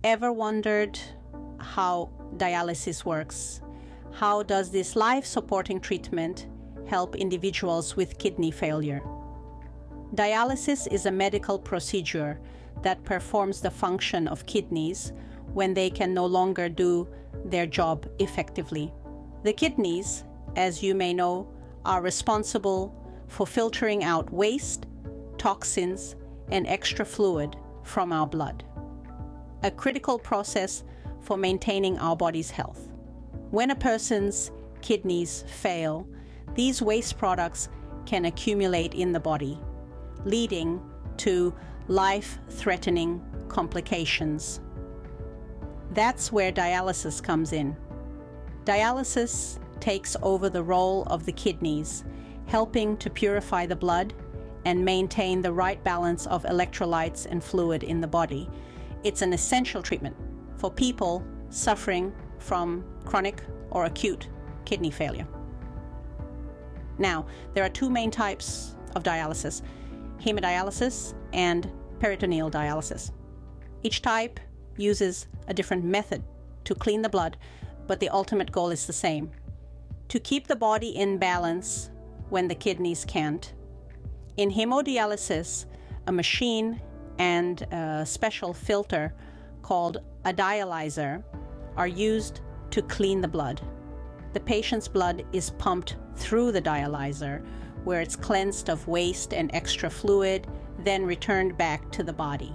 Ever wondered how dialysis works? How does this life-supporting treatment help individuals with kidney failure? Dialysis is a medical procedure that performs the function of kidneys when they can no longer do their job effectively. The kidneys, as you may know, are responsible for filtering out waste, toxins, and extra fluid from our blood, a critical process for maintaining our body's health. When a person's kidneys fail, these waste products can accumulate in the body, leading to life-threatening complications. That's where dialysis comes in. Dialysis takes over the role of the kidneys, helping to purify the blood and maintain the right balance of electrolytes and fluid in the body. It's an essential treatment for people suffering from chronic or acute kidney failure. Now, there are two main types of dialysis: hemodialysis and peritoneal dialysis. Each type uses a different method to clean the blood, but the ultimate goal is the same: to keep the body in balance when the kidneys can't. In hemodialysis, a machine and a special filter called a dialyzer are used to clean the blood. The patient's blood is pumped through the dialyzer, where it's cleansed of waste and extra fluid, then returned back to the body.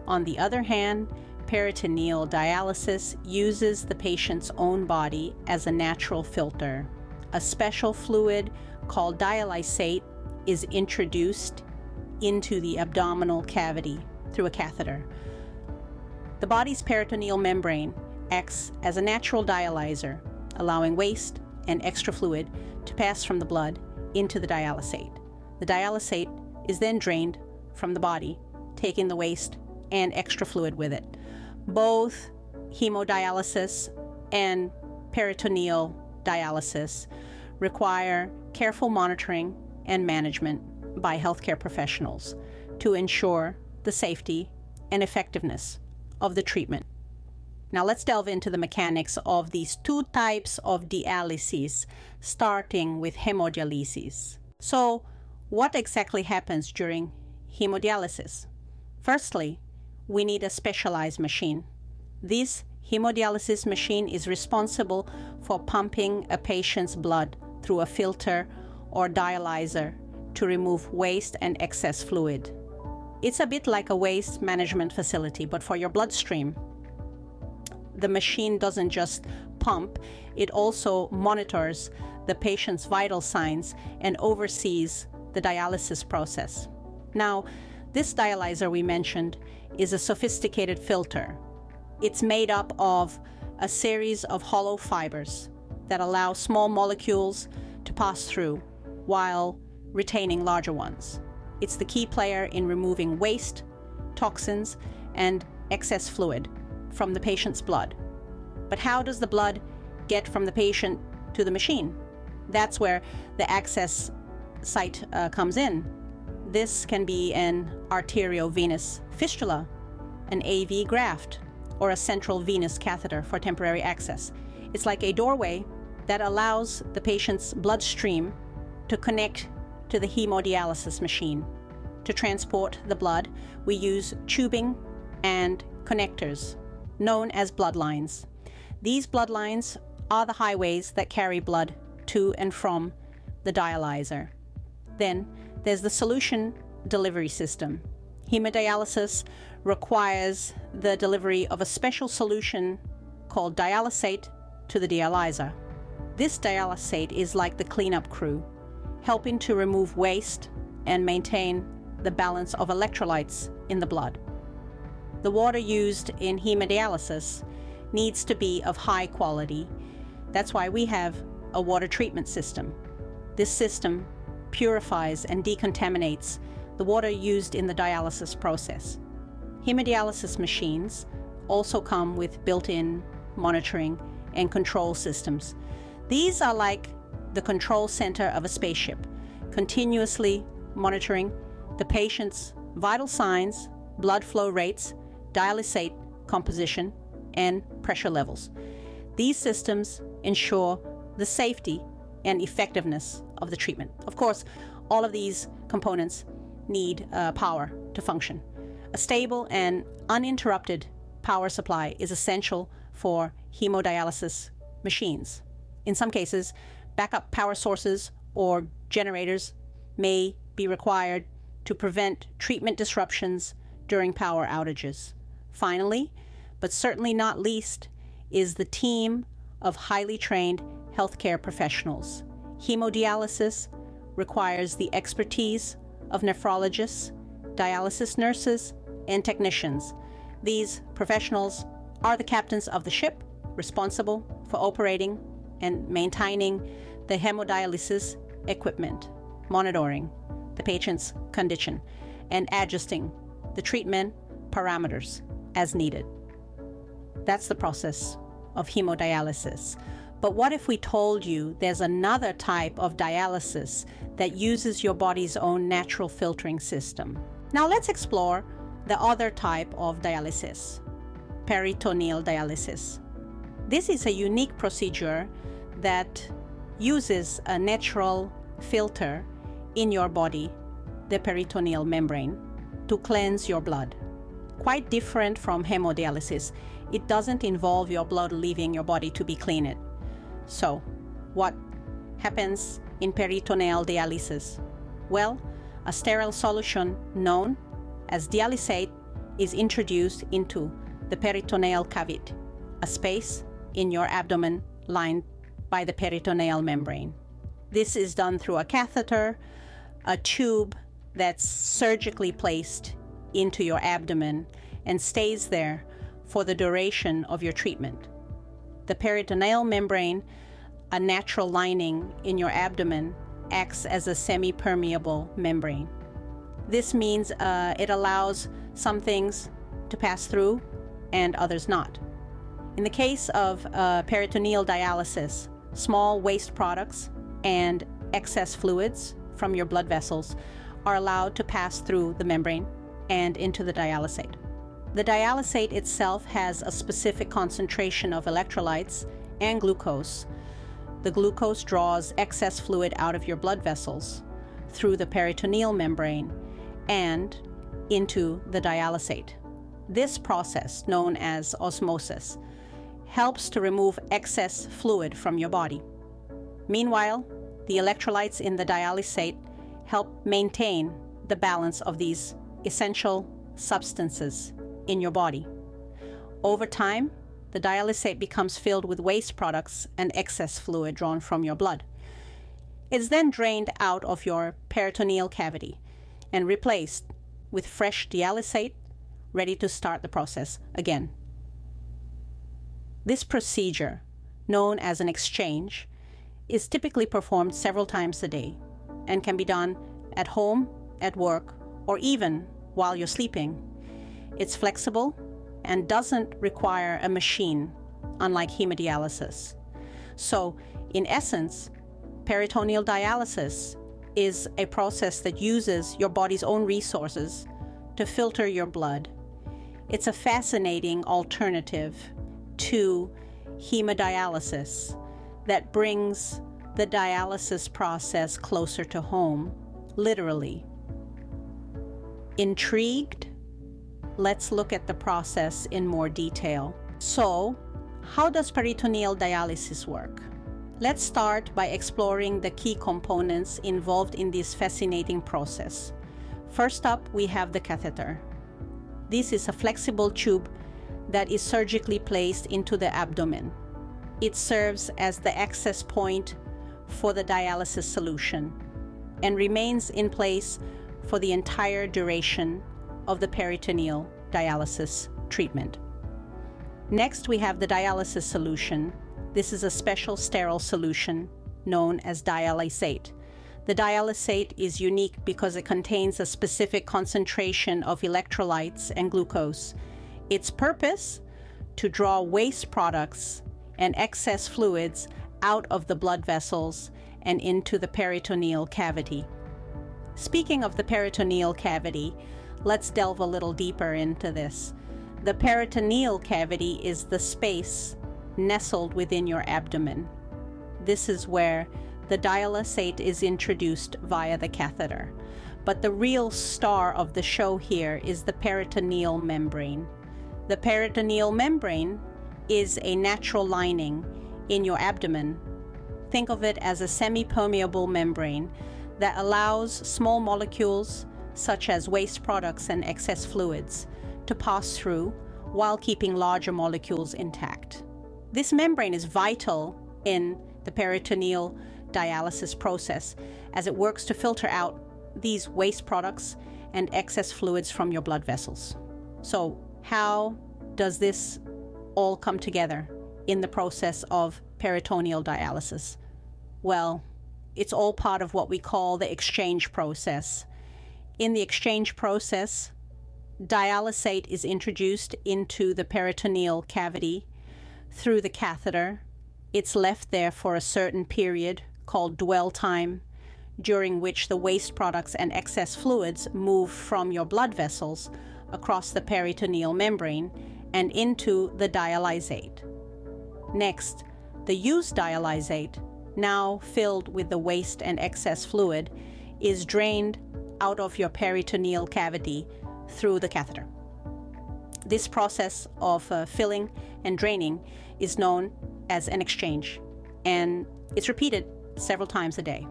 On the other hand, peritoneal dialysis uses the patient's own body as a natural filter. A special fluid called dialysate is introduced into the abdominal cavity through a catheter. The body's peritoneal membrane acts as a natural dialyzer, allowing waste and extra fluid to pass from the blood into the dialysate. The dialysate is then drained from the body, taking the waste and extra fluid with it. Both hemodialysis and peritoneal dialysis require careful monitoring and management by healthcare professionals to ensure the safety and effectiveness of the treatment. Now let's delve into the mechanics of these two types of dialysis, starting with hemodialysis. So, what exactly happens during hemodialysis? Firstly, we need a specialized machine. This hemodialysis machine is responsible for pumping a patient's blood through a filter or dialyzer to remove waste and excess fluid. It's a bit like a waste management facility, but for your bloodstream. The machine doesn't just pump, it also monitors the patient's vital signs and oversees the dialysis process. Now, this dialyzer we mentioned is a sophisticated filter. It's made up of a series of hollow fibers that allow small molecules to pass through while retaining larger ones. It's the key player in removing waste, toxins, and excess fluid from the patient's blood. But how does the blood get from the patient to the machine? That's where the access site comes in. This can be an arteriovenous fistula, an AV graft, or a central venous catheter for temporary access. It's like a doorway that allows the patient's bloodstream to connect to the hemodialysis machine. To transport the blood, we use tubing and connectors, known as bloodlines. These bloodlines are the highways that carry blood to and from the dialyzer. Then there's the solution delivery system. Hemodialysis requires the delivery of a special solution called dialysate to the dialyzer. This dialysate is like the cleanup crew, helping to remove waste and maintain the balance of electrolytes in the blood. The water used in hemodialysis needs to be of high quality. That's why we have a water treatment system. This system purifies and decontaminates the water used in the dialysis process. Hemodialysis machines also come with built-in monitoring and control systems. These are like the control center of a spaceship, continuously monitoring the patient's vital signs, blood flow rates, dialysate composition, and pressure levels. These systems ensure the safety and effectiveness of the treatment. Of course, all of these components need power to function. A stable and uninterrupted power supply is essential for hemodialysis machines. In some cases, backup power sources or generators may be required to prevent treatment disruptions during power outages. Finally, but certainly not least, is the team of highly trained healthcare professionals. Hemodialysis requires the expertise of nephrologists, dialysis nurses, and technicians. These professionals are the captains of the ship, responsible for operating and maintaining the hemodialysis equipment, monitoring the patient's condition, and adjusting the treatment parameters as needed. That's the process of hemodialysis. But what if we told you there's another type of dialysis that uses your body's own natural filtering system? Now let's explore the other type of dialysis, peritoneal dialysis. This is a unique procedure that uses a natural filter in your body, the peritoneal membrane, to cleanse your blood. Quite different from hemodialysis, it doesn't involve your blood leaving your body to be cleaned. So, what happens in peritoneal dialysis? Well, a sterile solution known as dialysate is introduced into the peritoneal cavity, a space in your abdomen lined by the peritoneal membrane. This is done through a catheter, a tube that's surgically placed into your abdomen and stays there for the duration of your treatment. The peritoneal membrane, a natural lining in your abdomen, acts as a semi-permeable membrane. This means it allows some things to pass through and others not. In the case of peritoneal dialysis, small waste products and excess fluids from your blood vessels are allowed to pass through the membrane and into the dialysate. The dialysate itself has a specific concentration of electrolytes and glucose. The glucose draws excess fluid out of your blood vessels through the peritoneal membrane and into the dialysate. This process, known as osmosis, helps to remove excess fluid from your body. Meanwhile, the electrolytes in the dialysate help maintain the balance of these essential substances in your body. Over time, the dialysate becomes filled with waste products and excess fluid drawn from your blood. It's then drained out of your peritoneal cavity and replaced with fresh dialysate, ready to start the process again. This procedure, known as an exchange, is typically performed several times a day and can be done at home, at work, or even while you're sleeping. It's flexible and doesn't require a machine, unlike hemodialysis. So, in essence, peritoneal dialysis is a process that uses your body's own resources to filter your blood. It's a fascinating alternative to hemodialysis that brings the dialysis process closer to home, literally. Intrigued? Let's look at the process in more detail. So, how does peritoneal dialysis work? Let's start by exploring the key components involved in this fascinating process. First up, we have the catheter. This is a flexible tube that is surgically placed into the abdomen. It serves as the access point for the dialysis solution and remains in place for the entire duration of the peritoneal dialysis treatment. Next, we have the dialysis solution. This is a special sterile solution known as dialysate. The dialysate is unique because it contains a specific concentration of electrolytes and glucose. Its purpose? To draw waste products and excess fluids out of the blood vessels and into the peritoneal cavity. Speaking of the peritoneal cavity, let's delve a little deeper into this. The peritoneal cavity is the space nestled within your abdomen. This is where the dialysate is introduced via the catheter. But the real star of the show here is the peritoneal membrane. The peritoneal membrane is a natural lining in your abdomen. Think of it as a semi-permeable membrane that allows small molecules, such as waste products and excess fluids, to pass through while keeping larger molecules intact. This membrane is vital in the peritoneal dialysis process as it works to filter out these waste products and excess fluids from your blood vessels. So how does this all come together in the process of peritoneal dialysis? Well, it's all part of what we call the exchange process. In the exchange process, dialysate is introduced into the peritoneal cavity through the catheter. It's left there for a certain period called dwell time, during which the waste products and excess fluids move from your blood vessels across the peritoneal membrane and into the dialysate. Next, the used dialysate, now filled with the waste and excess fluid, is drained out of your peritoneal cavity through the catheter. This process of filling and draining is known as an exchange, and it's repeated several times a day.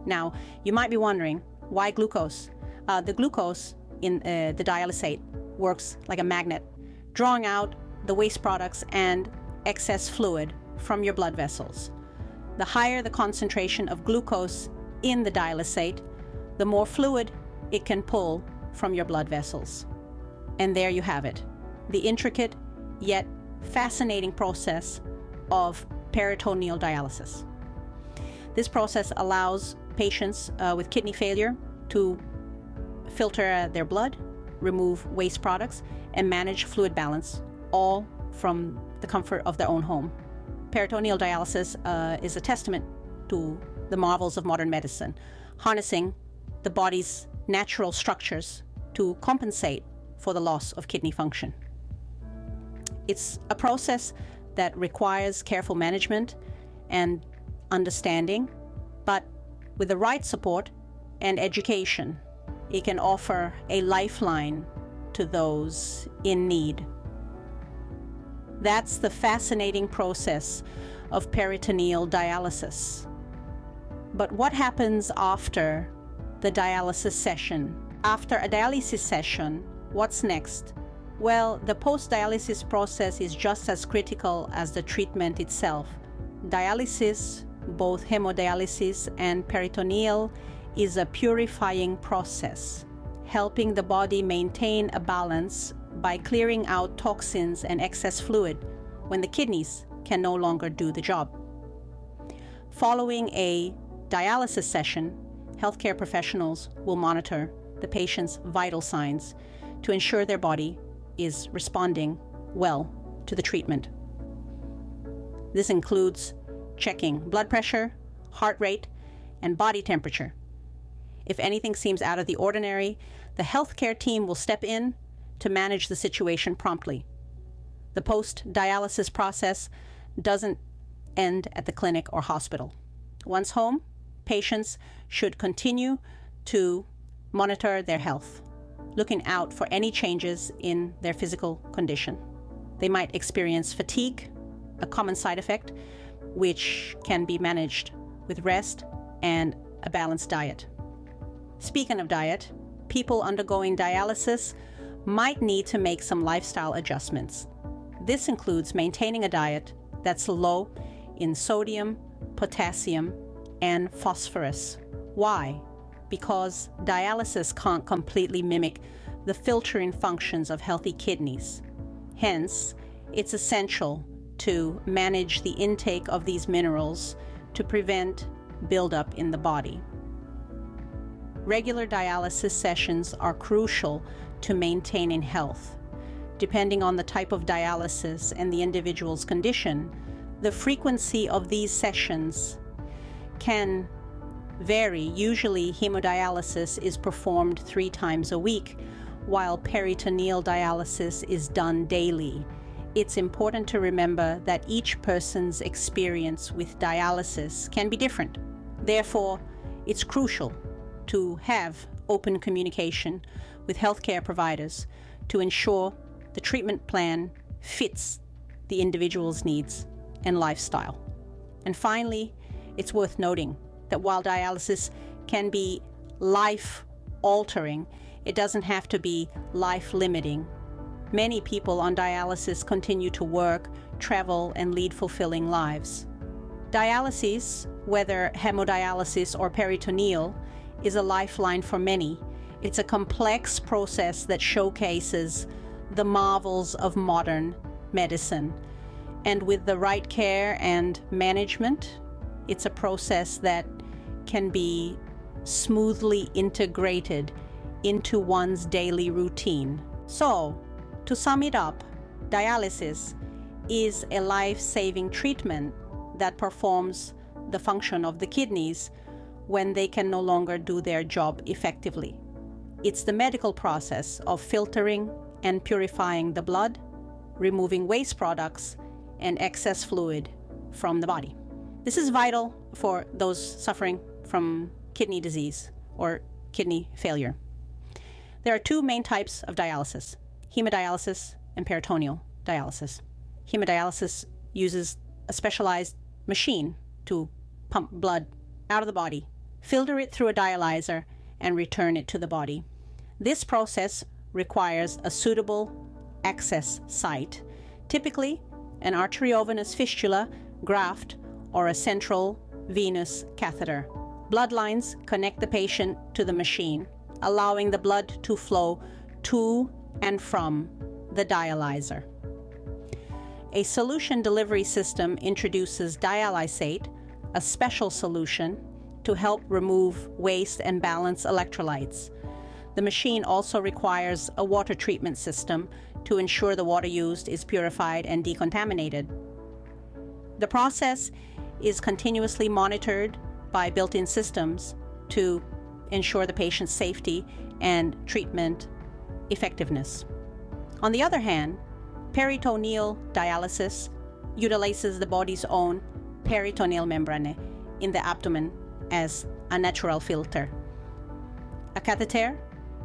Now, you might be wondering, why glucose? The glucose in the dialysate works like a magnet, drawing out the waste products and excess fluid from your blood vessels. The higher the concentration of glucose in the dialysate, the more fluid it can pull from your blood vessels. And there you have it, the intricate yet fascinating process of peritoneal dialysis. This process allows patients with kidney failure to filter their blood, remove waste products, and manage fluid balance, all from the comfort of their own home. Peritoneal dialysis is a testament to the marvels of modern medicine, harnessing the body's natural structures to compensate for the loss of kidney function. It's a process that requires careful management and understanding, but with the right support and education, it can offer a lifeline to those in need. That's the fascinating process of peritoneal dialysis. But what happens after the dialysis session? After a dialysis session, what's next? Well, the post-dialysis process is just as critical as the treatment itself. Dialysis, both hemodialysis and peritoneal, is a purifying process, helping the body maintain a balance by clearing out toxins and excess fluid when the kidneys can no longer do the job. Following a dialysis session, healthcare professionals will monitor the patient's vital signs to ensure their body is responding well to the treatment. This includes checking blood pressure, heart rate, and body temperature. If anything seems out of the ordinary, the healthcare team will step in to manage the situation promptly. The post-dialysis process doesn't end at the clinic or hospital. Once home, patients should continue to monitor their health, looking out for any changes in their physical condition. They might experience fatigue, a common side effect, which can be managed with rest and a balanced diet. Speaking of diet, people undergoing dialysis might need to make some lifestyle adjustments. This includes maintaining a diet that's low in sodium, potassium, and phosphorus. Why? Because dialysis can't completely mimic the filtering functions of healthy kidneys. Hence, it's essential to manage the intake of these minerals to prevent buildup in the body. Regular dialysis sessions are crucial to maintaining health. Depending on the type of dialysis and the individual's condition, the frequency of these sessions can vary. Usually, hemodialysis is performed 3 times a week, while peritoneal dialysis is done daily. It's important to remember that each person's experience with dialysis can be different. Therefore, it's crucial to have open communication with healthcare providers to ensure the treatment plan fits the individual's needs and lifestyle. And finally, it's worth noting that while dialysis can be life-altering, it doesn't have to be life-limiting. Many people on dialysis continue to work, travel, and lead fulfilling lives. Dialysis, whether hemodialysis or peritoneal, is a lifeline for many. It's a complex process that showcases the marvels of modern medicine. And with the right care and management, it's a process that can be smoothly integrated into one's daily routine. So, to sum it up, dialysis is a life-saving treatment that performs the function of the kidneys when they can no longer do their job effectively. It's the medical process of filtering and purifying the blood, removing waste products and excess fluid from the body. This is vital for those suffering from kidney disease or kidney failure. There are two main types of dialysis: hemodialysis and peritoneal dialysis. Hemodialysis uses a specialized machine to pump blood out of the body, filter it through a dialyzer, and return it to the body. This process requires a suitable access site, typically an arteriovenous fistula, graft, or a central venous catheter. Blood lines connect the patient to the machine, allowing the blood to flow to and from the dialyzer. A solution delivery system introduces dialysate, a special solution to help remove waste and balance electrolytes. The machine also requires a water treatment system to ensure the water used is purified and decontaminated. The process is continuously monitored by built-in systems to ensure the patient's safety and treatment effectiveness. On the other hand, peritoneal dialysis utilizes the body's own peritoneal membrane in the abdomen as a natural filter. A catheter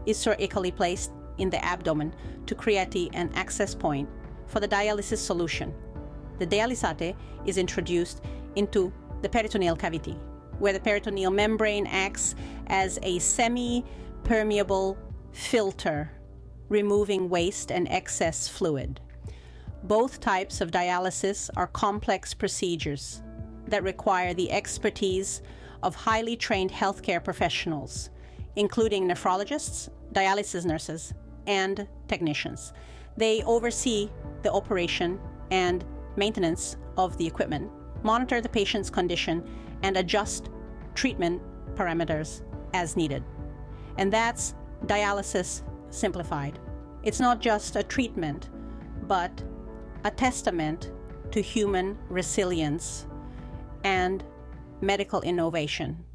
is surgically placed in the abdomen to create an access point for the dialysis solution. The dialysate is introduced into the peritoneal cavity, where the peritoneal membrane acts as a semi-permeable filter, removing waste and excess fluid. Both types of dialysis are complex procedures that require the expertise of highly trained healthcare professionals, including nephrologists, dialysis nurses, and technicians. They oversee the operation and maintenance of the equipment, monitor the patient's condition, and adjust treatment parameters as needed. And that's dialysis simplified. It's not just a treatment, but a testament to human resilience and medical innovation.